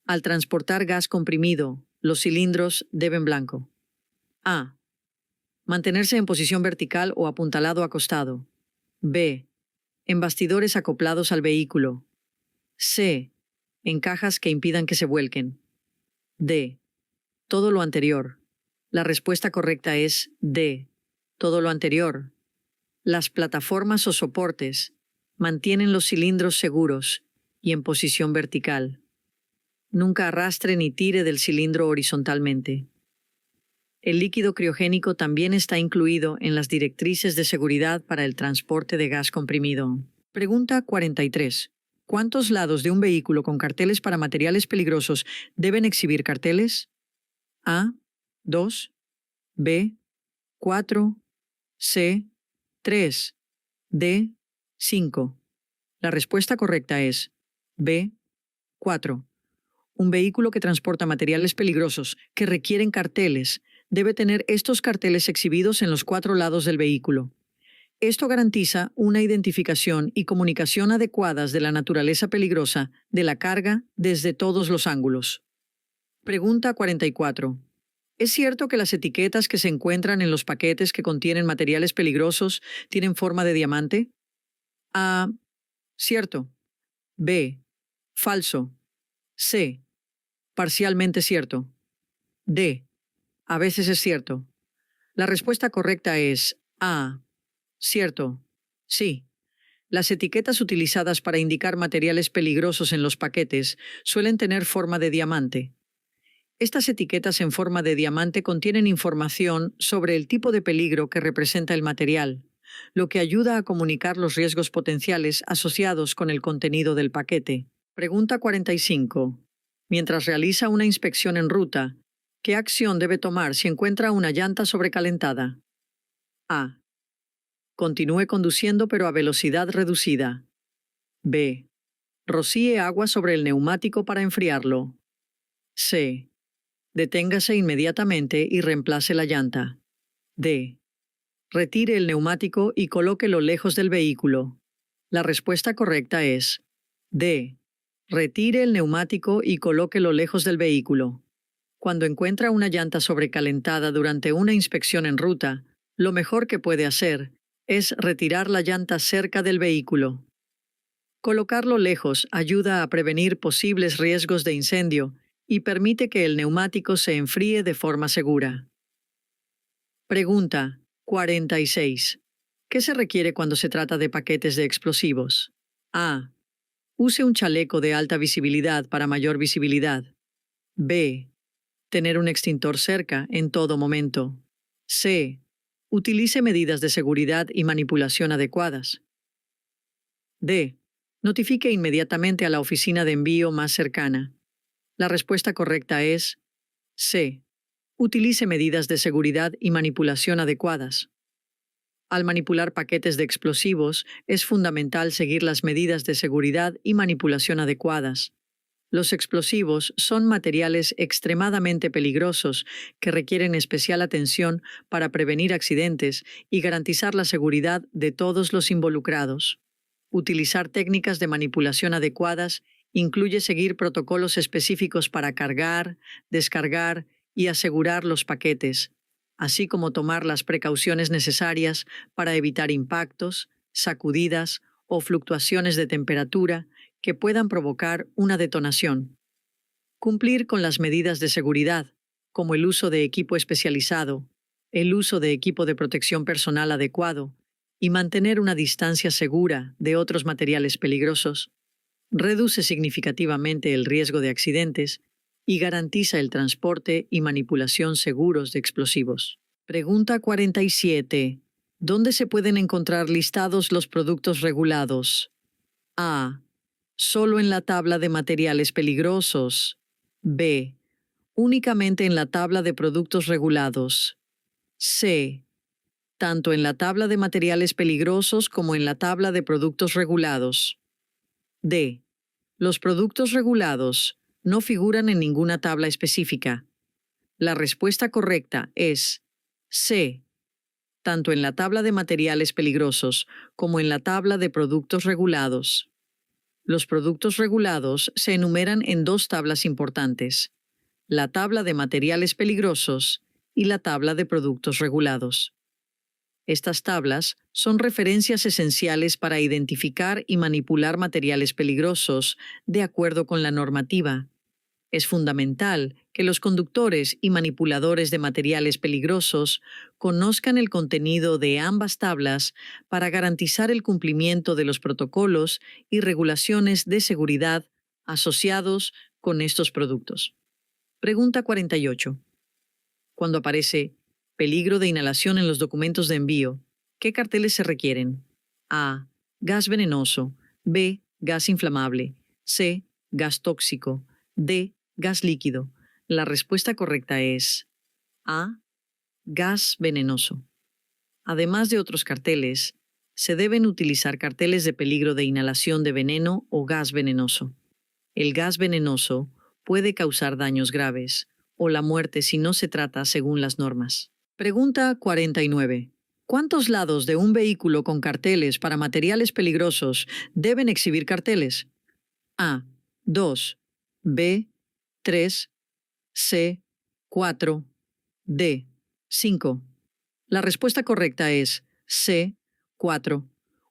Al transportar gas comprimido, los cilindros deben blanco. A. Mantenerse en posición vertical o apuntalado acostado. B. En bastidores acoplados al vehículo. C. En cajas que impidan que se vuelquen. D. Todo lo anterior. La respuesta correcta es D. Todo lo anterior. Las plataformas o soportes mantienen los cilindros seguros y en posición vertical. Nunca arrastre ni tire del cilindro horizontalmente. El líquido criogénico también está incluido en las directrices de seguridad para el transporte de gas comprimido. Pregunta 43. ¿Cuántos lados de un vehículo con carteles para materiales peligrosos deben exhibir carteles? A. 2. B. 4. C. 3. D. 5. La respuesta correcta es B. 4. Un vehículo que transporta materiales peligrosos que requieren carteles debe tener estos carteles exhibidos en los 4 lados del vehículo. Esto garantiza una identificación y comunicación adecuadas de la naturaleza peligrosa de la carga desde todos los ángulos. Pregunta 44. ¿Es cierto que las etiquetas que se encuentran en los paquetes que contienen materiales peligrosos tienen forma de diamante? A. Cierto. B. Falso. C. Parcialmente cierto. D. A veces es cierto. La respuesta correcta es A. Cierto. Sí. Las etiquetas utilizadas para indicar materiales peligrosos en los paquetes suelen tener forma de diamante. Estas etiquetas en forma de diamante contienen información sobre el tipo de peligro que representa el material, lo que ayuda a comunicar los riesgos potenciales asociados con el contenido del paquete. Pregunta 45. Mientras realiza una inspección en ruta, ¿qué acción debe tomar si encuentra una llanta sobrecalentada? A. Continúe conduciendo pero a velocidad reducida. B. Rocíe agua sobre el neumático para enfriarlo. C. Deténgase inmediatamente y reemplace la llanta. D. Retire el neumático y colóquelo lejos del vehículo. La respuesta correcta es D. Retire el neumático y colóquelo lejos del vehículo. Cuando encuentra una llanta sobrecalentada durante una inspección en ruta, lo mejor que puede hacer es retirar la llanta cerca del vehículo. Colocarlo lejos ayuda a prevenir posibles riesgos de incendio y permite que el neumático se enfríe de forma segura. Pregunta 46. ¿Qué se requiere cuando se trata de paquetes de explosivos? A. Use un chaleco de alta visibilidad para mayor visibilidad. B. Tener un extintor cerca en todo momento. C. Utilice medidas de seguridad y manipulación adecuadas. D. Notifique inmediatamente a la oficina de envío más cercana. La respuesta correcta es C. Utilice medidas de seguridad y manipulación adecuadas. Al manipular paquetes de explosivos, es fundamental seguir las medidas de seguridad y manipulación adecuadas. Los explosivos son materiales extremadamente peligrosos que requieren especial atención para prevenir accidentes y garantizar la seguridad de todos los involucrados. Utilizar técnicas de manipulación adecuadas incluye seguir protocolos específicos para cargar, descargar y asegurar los paquetes, así como tomar las precauciones necesarias para evitar impactos, sacudidas o fluctuaciones de temperatura que puedan provocar una detonación. Cumplir con las medidas de seguridad, como el uso de equipo especializado, el uso de equipo de protección personal adecuado y mantener una distancia segura de otros materiales peligrosos, reduce significativamente el riesgo de accidentes y garantiza el transporte y manipulación seguros de explosivos. Pregunta 47. ¿Dónde se pueden encontrar listados los productos regulados? A. Solo en la tabla de materiales peligrosos. B. Únicamente en la tabla de productos regulados. C. Tanto en la tabla de materiales peligrosos como en la tabla de productos regulados. D. Los productos regulados no figuran en ninguna tabla específica. La respuesta correcta es C. Tanto en la tabla de materiales peligrosos como en la tabla de productos regulados. Los productos regulados se enumeran en dos tablas importantes: la tabla de materiales peligrosos y la tabla de productos regulados. Estas tablas son referencias esenciales para identificar y manipular materiales peligrosos de acuerdo con la normativa. Es fundamental que los conductores y manipuladores de materiales peligrosos conozcan el contenido de ambas tablas para garantizar el cumplimiento de los protocolos y regulaciones de seguridad asociados con estos productos. Pregunta 48. Cuando aparece peligro de inhalación en los documentos de envío, ¿qué carteles se requieren? A. Gas venenoso. B. Gas inflamable. C. Gas tóxico. D. Gas líquido. La respuesta correcta es A. Gas venenoso. Además de otros carteles, se deben utilizar carteles de peligro de inhalación de veneno o gas venenoso. El gas venenoso puede causar daños graves o la muerte si no se trata según las normas. Pregunta 49. ¿Cuántos lados de un vehículo con carteles para materiales peligrosos deben exhibir carteles? A. 2. B. 3. C. 4. D. 5. La respuesta correcta es C. 4.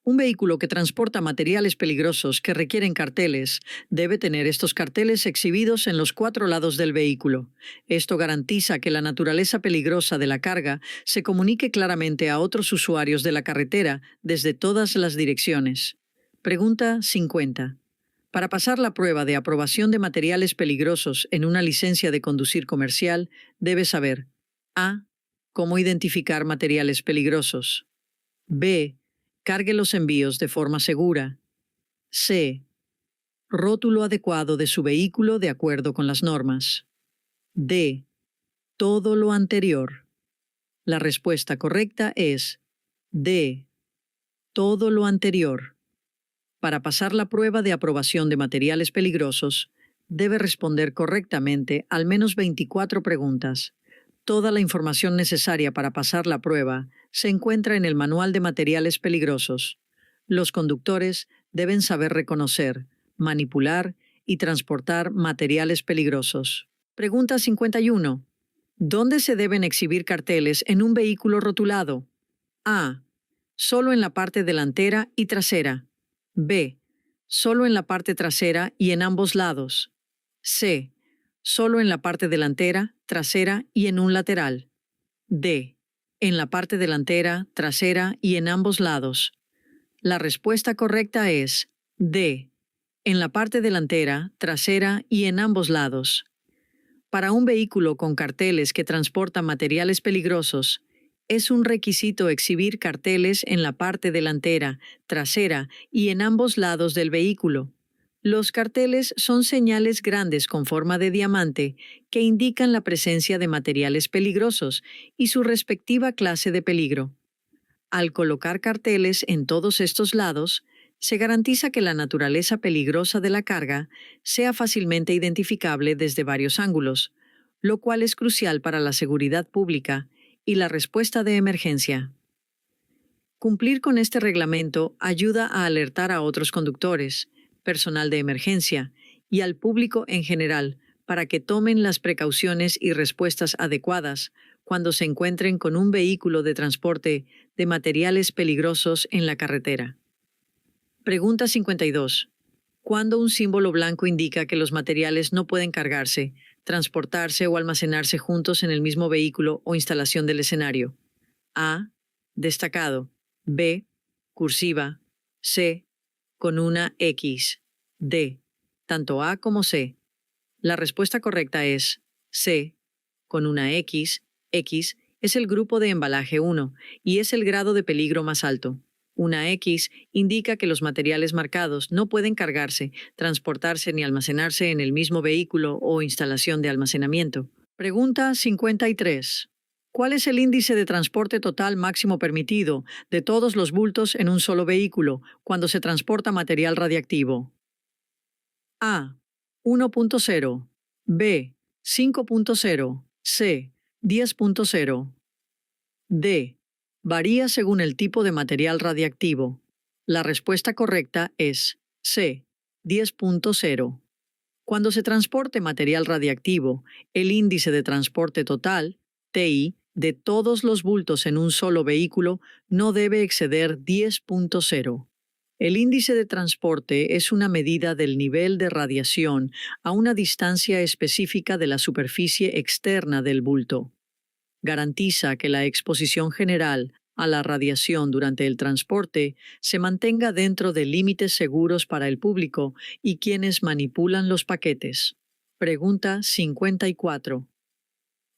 Un vehículo que transporta materiales peligrosos que requieren carteles debe tener estos carteles exhibidos en los 4 lados del vehículo. Esto garantiza que la naturaleza peligrosa de la carga se comunique claramente a otros usuarios de la carretera desde todas las direcciones. Pregunta 50. Para pasar la prueba de aprobación de materiales peligrosos en una licencia de conducir comercial, debe saber A. Cómo identificar materiales peligrosos. B. Cargue los envíos de forma segura. C. Rótulo adecuado de su vehículo de acuerdo con las normas. D. Todo lo anterior. La respuesta correcta es D. Todo lo anterior. Para pasar la prueba de aprobación de materiales peligrosos, debe responder correctamente al menos 24 preguntas. Toda la información necesaria para pasar la prueba se encuentra en el Manual de Materiales Peligrosos. Los conductores deben saber reconocer, manipular y transportar materiales peligrosos. Pregunta 51. ¿Dónde se deben exhibir carteles en un vehículo rotulado? A. Solo en la parte delantera y trasera. B. Solo en la parte trasera y en ambos lados. C. Solo en la parte delantera, trasera y en un lateral. D. En la parte delantera, trasera y en ambos lados. La respuesta correcta es D. En la parte delantera, trasera y en ambos lados. Para un vehículo con carteles que transportan materiales peligrosos, es un requisito exhibir carteles en la parte delantera, trasera y en ambos lados del vehículo. Los carteles son señales grandes con forma de diamante que indican la presencia de materiales peligrosos y su respectiva clase de peligro. Al colocar carteles en todos estos lados, se garantiza que la naturaleza peligrosa de la carga sea fácilmente identificable desde varios ángulos, lo cual es crucial para la seguridad pública y la respuesta de emergencia. Cumplir con este reglamento ayuda a alertar a otros conductores, personal de emergencia y al público en general para que tomen las precauciones y respuestas adecuadas cuando se encuentren con un vehículo de transporte de materiales peligrosos en la carretera. Pregunta 52. ¿Cuándo un símbolo blanco indica que los materiales no pueden cargarse, transportarse o almacenarse juntos en el mismo vehículo o instalación del escenario? A. Destacado. B. Cursiva. C. Con una X. D. Tanto A como C. La respuesta correcta es C. Con una X. X es el grupo de embalaje 1 y es el grado de peligro más alto. Una X indica que los materiales marcados no pueden cargarse, transportarse ni almacenarse en el mismo vehículo o instalación de almacenamiento. Pregunta 53. ¿Cuál es el índice de transporte total máximo permitido de todos los bultos en un solo vehículo cuando se transporta material radiactivo? A. 1.0. B. 5.0. C. 10.0. D. Varía según el tipo de material radiactivo. La respuesta correcta es C. 10.0. Cuando se transporte material radiactivo, el índice de transporte total, TI, de todos los bultos en un solo vehículo no debe exceder 10.0. El índice de transporte es una medida del nivel de radiación a una distancia específica de la superficie externa del bulto. Garantiza que la exposición general a la radiación durante el transporte se mantenga dentro de límites seguros para el público y quienes manipulan los paquetes. Pregunta 54.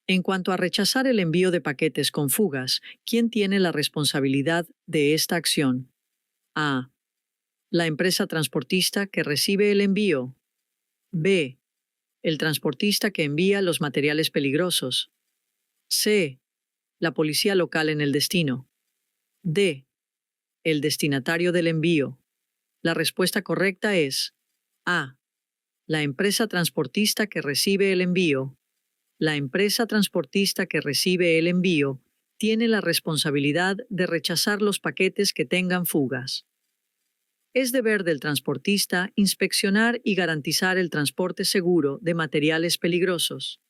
En cuanto a rechazar el envío de paquetes con fugas, ¿quién tiene la responsabilidad de esta acción? A. La empresa transportista que recibe el envío. B. El transportista que envía los materiales peligrosos. C. La policía local en el destino. D. El destinatario del envío. La respuesta correcta es A. La empresa transportista que recibe el envío. La empresa transportista que recibe el envío tiene la responsabilidad de rechazar los paquetes que tengan fugas. Es deber del transportista inspeccionar y garantizar el transporte seguro de materiales peligrosos.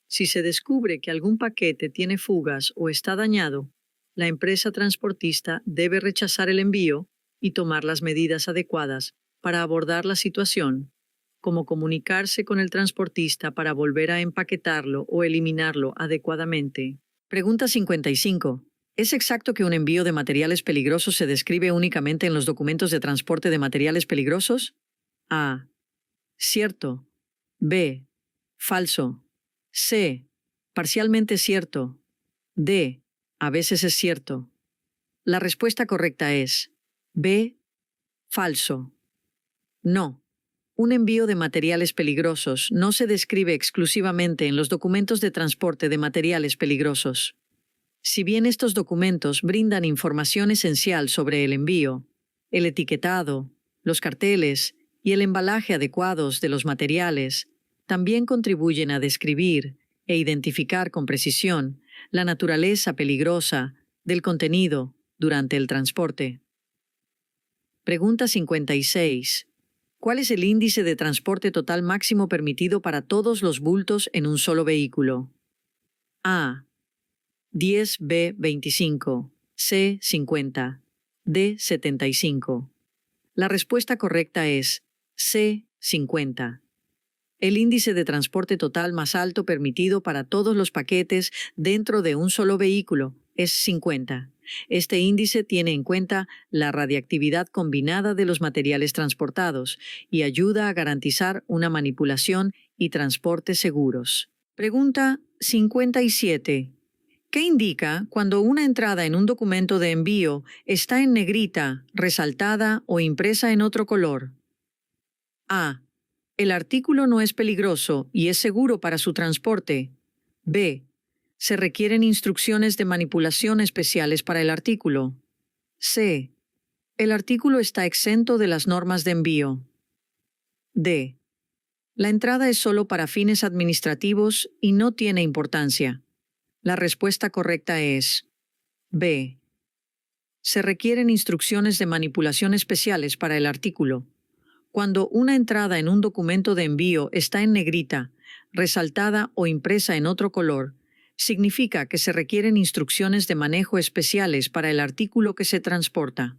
Si se descubre que algún paquete tiene fugas o está dañado, la empresa transportista debe rechazar el envío y tomar las medidas adecuadas para abordar la situación, como comunicarse con el transportista para volver a empaquetarlo o eliminarlo adecuadamente. Pregunta 55. ¿Es exacto que un envío de materiales peligrosos se describe únicamente en los documentos de transporte de materiales peligrosos? A. Cierto. B. Falso. C. Parcialmente cierto. D. A veces es cierto. La respuesta correcta es B. Falso. No. Un envío de materiales peligrosos no se describe exclusivamente en los documentos de transporte de materiales peligrosos. Si bien estos documentos brindan información esencial sobre el envío, el etiquetado, los carteles y el embalaje adecuados de los materiales, también contribuyen a describir, e identificar con precisión la naturaleza peligrosa del contenido durante el transporte. Pregunta 56. ¿Cuál es el índice de transporte total máximo permitido para todos los bultos en un solo vehículo? A. 10B25, C. 50, D. 75. La respuesta correcta es C. 50. El índice de transporte total más alto permitido para todos los paquetes dentro de un solo vehículo es 50. Este índice tiene en cuenta la radiactividad combinada de los materiales transportados y ayuda a garantizar una manipulación y transporte seguros. Pregunta 57. ¿Qué indica cuando una entrada en un documento de envío está en negrita, resaltada o impresa en otro color? A. El artículo no es peligroso y es seguro para su transporte. B. Se requieren instrucciones de manipulación especiales para el artículo. C. El artículo está exento de las normas de envío. D. La entrada es solo para fines administrativos y no tiene importancia. La respuesta correcta es B. Se requieren instrucciones de manipulación especiales para el artículo. Cuando una entrada en un documento de envío está en negrita, resaltada o impresa en otro color, significa que se requieren instrucciones de manejo especiales para el artículo que se transporta.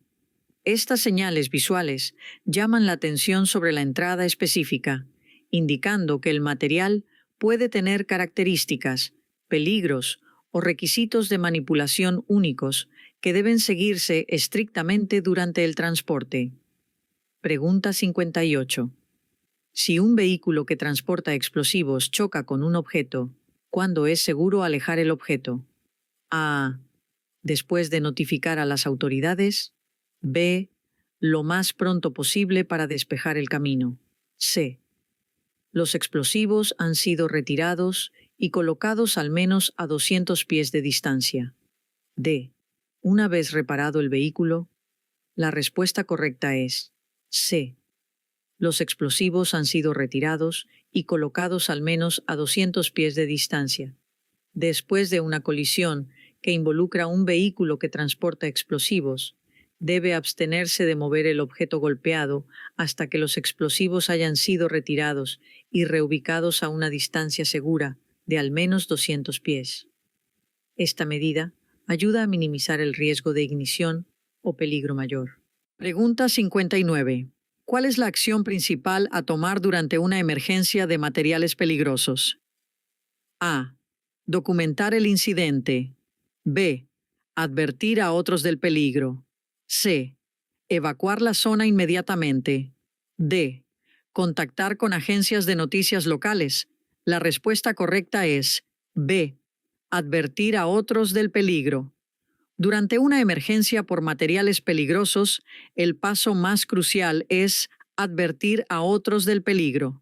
Estas señales visuales llaman la atención sobre la entrada específica, indicando que el material puede tener características, peligros o requisitos de manipulación únicos que deben seguirse estrictamente durante el transporte. Pregunta 58. Si un vehículo que transporta explosivos choca con un objeto, ¿cuándo es seguro alejar el objeto? A. Después de notificar a las autoridades. B. Lo más pronto posible para despejar el camino. C. Los explosivos han sido retirados y colocados al menos a 200 pies de distancia. D. Una vez reparado el vehículo. La respuesta correcta es C. Los explosivos han sido retirados y colocados al menos a 200 pies de distancia. Después de una colisión que involucra un vehículo que transporta explosivos, debe abstenerse de mover el objeto golpeado hasta que los explosivos hayan sido retirados y reubicados a una distancia segura de al menos 200 pies. Esta medida ayuda a minimizar el riesgo de ignición o peligro mayor. Pregunta 59. ¿Cuál es la acción principal a tomar durante una emergencia de materiales peligrosos? A. Documentar el incidente. B. Advertir a otros del peligro. C. Evacuar la zona inmediatamente. D. Contactar con agencias de noticias locales. La respuesta correcta es B. Advertir a otros del peligro. Durante una emergencia por materiales peligrosos, el paso más crucial es advertir a otros del peligro.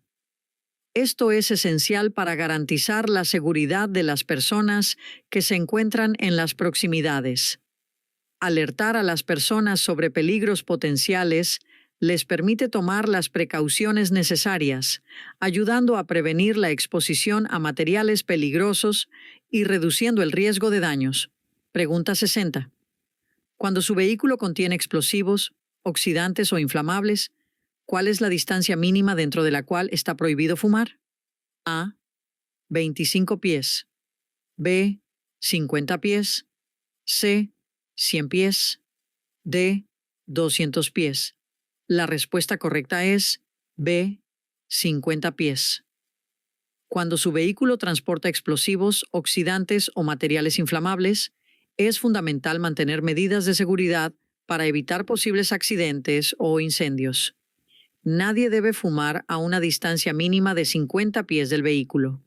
Esto es esencial para garantizar la seguridad de las personas que se encuentran en las proximidades. Alertar a las personas sobre peligros potenciales les permite tomar las precauciones necesarias, ayudando a prevenir la exposición a materiales peligrosos y reduciendo el riesgo de daños. Pregunta 60. Cuando su vehículo contiene explosivos, oxidantes o inflamables, ¿cuál es la distancia mínima dentro de la cual está prohibido fumar? A. 25 pies. B. 50 pies. C. 100 pies. D. 200 pies. La respuesta correcta es B. 50 pies. Cuando su vehículo transporta explosivos, oxidantes o materiales inflamables, es fundamental mantener medidas de seguridad para evitar posibles accidentes o incendios. Nadie debe fumar a una distancia mínima de 50 pies del vehículo.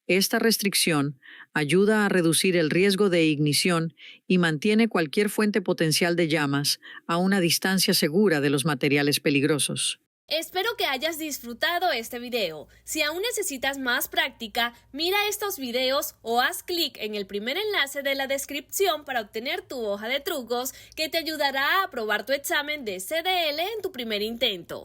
Esta restricción ayuda a reducir el riesgo de ignición y mantiene cualquier fuente potencial de llamas a una distancia segura de los materiales peligrosos. Espero que hayas disfrutado este video. Si aún necesitas más práctica, mira estos videos o haz clic en el primer enlace de la descripción para obtener tu hoja de trucos que te ayudará a aprobar tu examen de CDL en tu primer intento.